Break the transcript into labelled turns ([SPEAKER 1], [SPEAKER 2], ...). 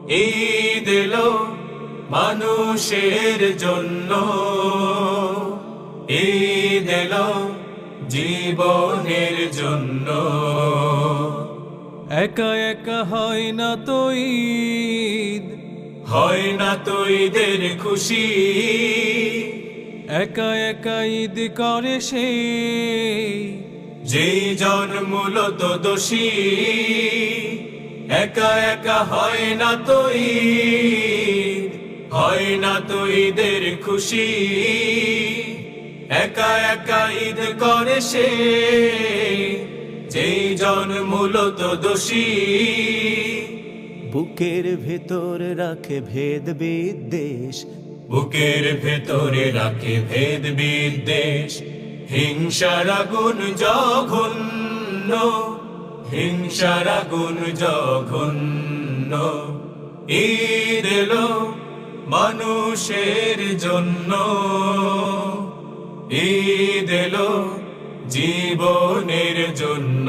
[SPEAKER 1] ঈদ এলো মানুষের জন্য, ঈদ এলো জীবনের জন্য।
[SPEAKER 2] একা একা হয় না তো ঈদ,
[SPEAKER 1] হয় না তো ঈদের খুশি,
[SPEAKER 2] একা একা ঈদ করে সে
[SPEAKER 1] যেই জন মূলত দোষী। একা একা হয় না তো ঈদ, হয় না তো ঈদের খুশি, একা একা ঈদ করে সে যেই জন মূলত দোষী।
[SPEAKER 3] বুকের ভেতর রাখে ভেদ বিদ্বেষ,
[SPEAKER 1] বুকের ভেতরে রাখে ভেদ বিদ্বেষ, হিংসার আগুন জঘন্য, হিংসার আগুন জঘন্য। ঈদ এলো মানুষের জন্য, ঈদ এলো জীবনের জন্য।